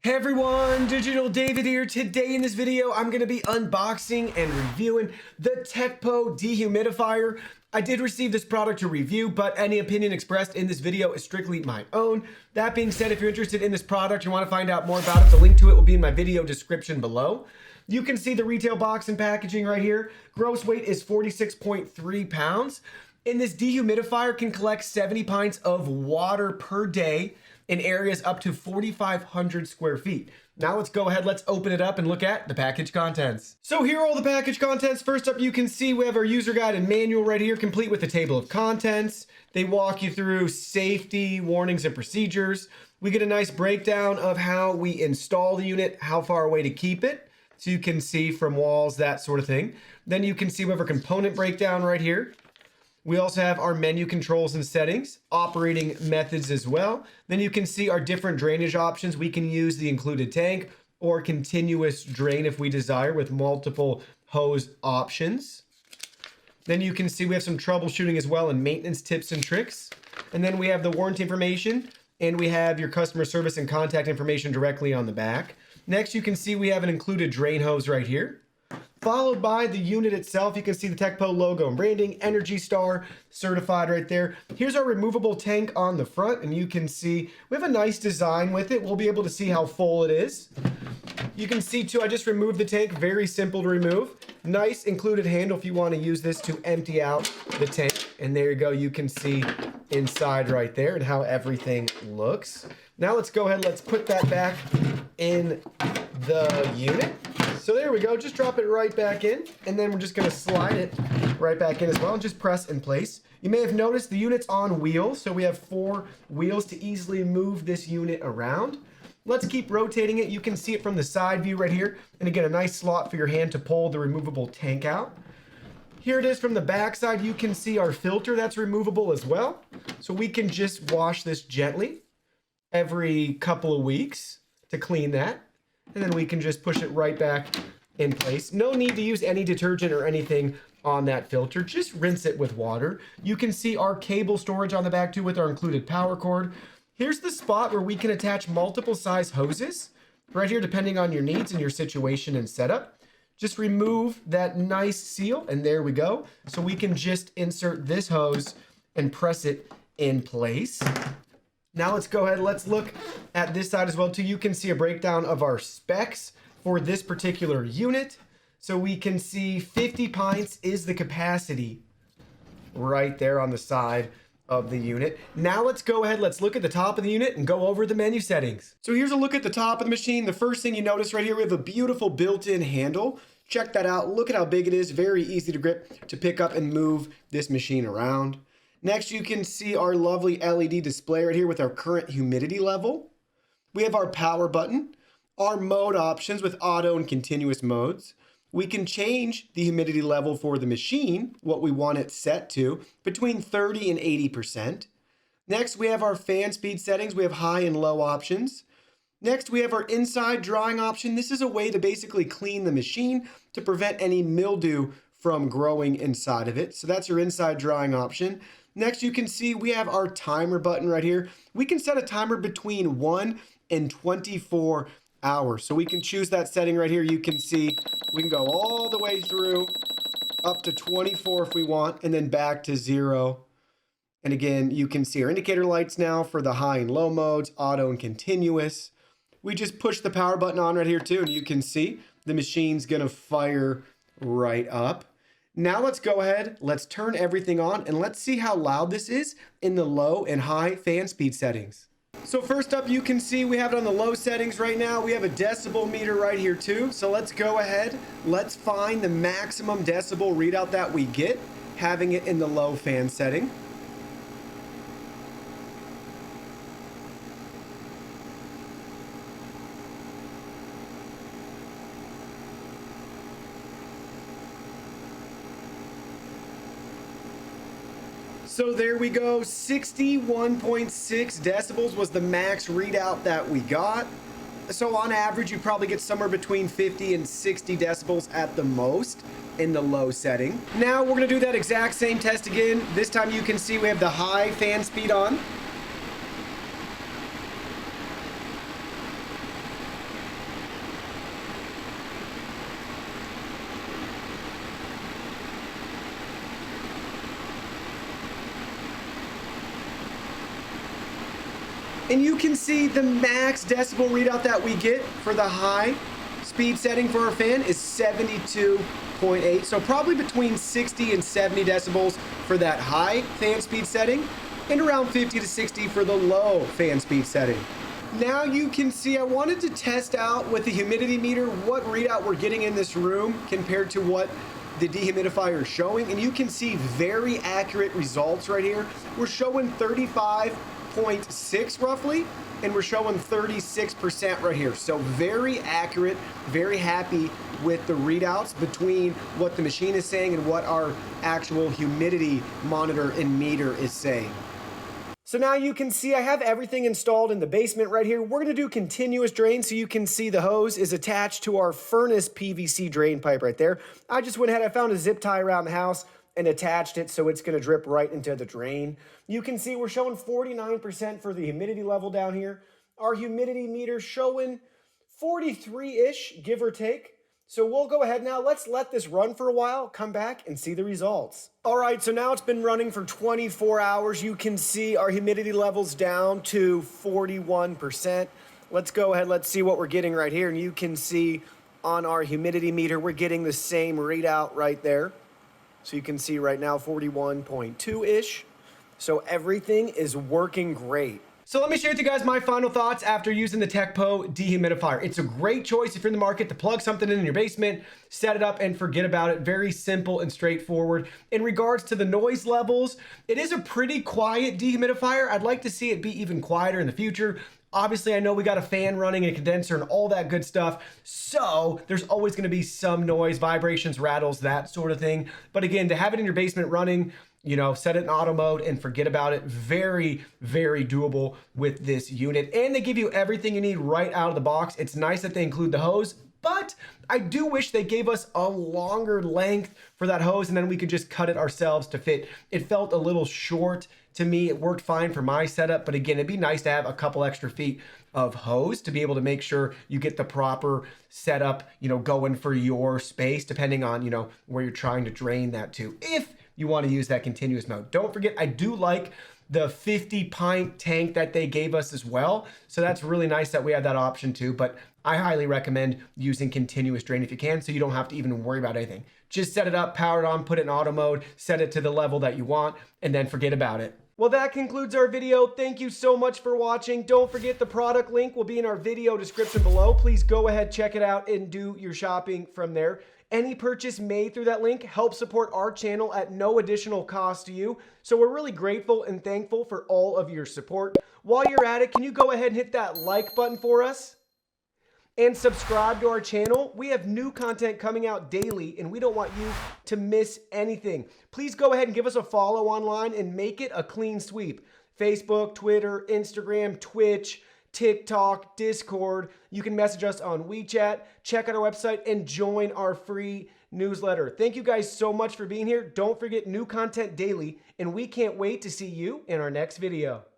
Hey everyone, Digital David here. Today in this video, I'm going to be unboxing and reviewing the TECCPO Dehumidifier. I did receive this product to review, but any opinion expressed in this video is strictly my own. That being said, if you're interested in this product and want to find out more about it, the link to it will be in my video description below. You can see the retail box and packaging right here. Gross weight is 46.3 pounds. And this dehumidifier can collect 70 pints of water per day in areas up to 4,500 square feet. Now let's go ahead, let's open it up and look at the package contents. So here are all the package contents. First up, you can see we have our user guide and manual right here, complete with the table of contents. They walk you through safety, warnings, and procedures. We get a nice breakdown of how we install the unit, how far away to keep it, so you can see from walls, that sort of thing. Then you can see we have our component breakdown right here. We also have our menu controls and settings, operating methods as well. Then you can see our different drainage options. We can use the included tank or continuous drain if we desire with multiple hose options. Then you can see we have some troubleshooting as well and maintenance tips and tricks. And then we have the warranty information and we have your customer service and contact information directly on the back. Next, you can see we have an included drain hose right here. Followed by the unit itself. You can see the TECCPO logo and branding, Energy Star certified right there. Here's our removable tank on the front, and you can see we have a nice design with it. We'll be able to see how full it is. You can see too, I just removed the tank, very simple to remove. Nice included handle if you want to use this to empty out the tank. And there you go, you can see inside right there and how everything looks. Now let's go ahead, let's put that back in the unit. So there we go, just drop it right back in, and then we're just gonna slide it right back in as well, and just press in place. You may have noticed the unit's on wheels, so we have 4 wheels to easily move this unit around. Let's keep rotating it. You can see it from the side view right here, and again, a nice slot for your hand to pull the removable tank out. Here it is from the back side. You can see our filter that's removable as well. So we can just wash this gently every couple of weeks to clean that. And then we can just push it right back in place. No need to use any detergent or anything on that filter. Just rinse it with water. You can see our cable storage on the back too with our included power cord. Here's the spot where we can attach multiple size hoses right here, depending on your needs and your situation and setup. Just remove that nice seal, and there we go. So we can just insert this hose and press it in place. Now let's go ahead, let's look at this side as well too. You can see a breakdown of our specs for this particular unit. So we can see 50 pints is the capacity right there on the side of the unit. Now let's go ahead, let's look at the top of the unit and go over the menu settings. So here's a look at the top of the machine. The first thing you notice right here, we have a beautiful built-in handle. Check that out, look at how big it is, very easy to grip, to pick up and move this machine around. Next, you can see our lovely LED display right here with our current humidity level. We have our power button, our mode options with auto and continuous modes. We can change the humidity level for the machine, what we want it set to, between 30 and 80%. Next, we have our fan speed settings. We have high and low options. Next, we have our inside drying option. This is a way to basically clean the machine to prevent any mildew from growing inside of it. So that's your inside drying option. Next, you can see we have our timer button right here. We can set a timer between 1 and 24 hours. So we can choose that setting right here. You can see we can go all the way through up to 24 if we want, and then back to 0. And again, you can see our indicator lights now for the high and low modes, auto and continuous. We just push the power button on right here too, and you can see the machine's gonna fire right up. Now let's go ahead, let's turn everything on, and let's see how loud this is in the low and high fan speed settings. So first up, you can see we have it on the low settings right now. We have a decibel meter right here too. So let's go ahead, let's find the maximum decibel readout that we get, having it in the low fan setting. So there we go, 61.6 decibels was the max readout that we got. So on average, you probably get somewhere between 50 and 60 decibels at the most in the low setting. Now we're gonna do that exact same test again. This time you can see we have the high fan speed on. And you can see the max decibel readout that we get for the high speed setting for our fan is 72.8. So probably between 60 and 70 decibels for that high fan speed setting and around 50 to 60 for the low fan speed setting. Now you can see I wanted to test out with the humidity meter what readout we're getting in this room compared to what the dehumidifier is showing, and you can see very accurate results right here. We're showing 35.6 roughly, and we're showing 36% right here. So very accurate, very happy with the readouts between what the machine is saying and what our actual humidity monitor and meter is saying. So now you can see I have everything installed in the basement right here. We're gonna do continuous drain, so you can see the hose is attached to our furnace PVC drain pipe right there. I just went ahead, I found a zip tie around the house and attached it so it's gonna drip right into the drain. You can see we're showing 49% for the humidity level down here. Our humidity meter showing 43-ish, give or take. So we'll go ahead now, let's let this run for a while, come back and see the results. All right, so now it's been running for 24 hours. You can see our humidity levels down to 41%. Let's go ahead, let's see what we're getting right here. And you can see on our humidity meter, we're getting the same readout right there. So you can see right now 41.2-ish. So everything is working great. So let me share with you guys my final thoughts after using the TECCPO Dehumidifier. It's a great choice if you're in the market to plug something in your basement, set it up and forget about it. Very simple and straightforward. In regards to the noise levels, it is a pretty quiet dehumidifier. I'd like to see it be even quieter in the future. Obviously, I know we got a fan running and a condenser and all that good stuff. So there's always gonna be some noise, vibrations, rattles, that sort of thing. But again, to have it in your basement running, you know, set it in auto mode and forget about it. Very, very doable with this unit. And they give you everything you need right out of the box. It's nice that they include the hose, but I do wish they gave us a longer length for that hose and then we could just cut it ourselves to fit. It felt a little short to me. It worked fine for my setup, but again, it'd be nice to have a couple extra feet of hose to be able to make sure you get the proper setup, you know, going for your space, depending on, you know, where you're trying to drain that to. If you want to use that continuous mode. Don't forget, I do like the 50-pint tank that they gave us as well. So that's really nice that we have that option too, but I highly recommend using continuous drain if you can, so you don't have to even worry about anything. Just set it up, power it on, put it in auto mode, set it to the level that you want, and then forget about it. Well, that concludes our video. Thank you so much for watching. Don't forget the product link will be in our video description below. Please go ahead, check it out, and do your shopping from there. Any purchase made through that link helps support our channel at no additional cost to you. So we're really grateful and thankful for all of your support. While you're at it, can you go ahead and hit that like button for us? And subscribe to our channel. We have new content coming out daily and we don't want you to miss anything. Please go ahead and give us a follow online and make it a clean sweep. Facebook, Twitter, Instagram, Twitch, TikTok, Discord. You can message us on WeChat, check out our website, and join our free newsletter. Thank you guys so much for being here. Don't forget, new content daily, and we can't wait to see you in our next video.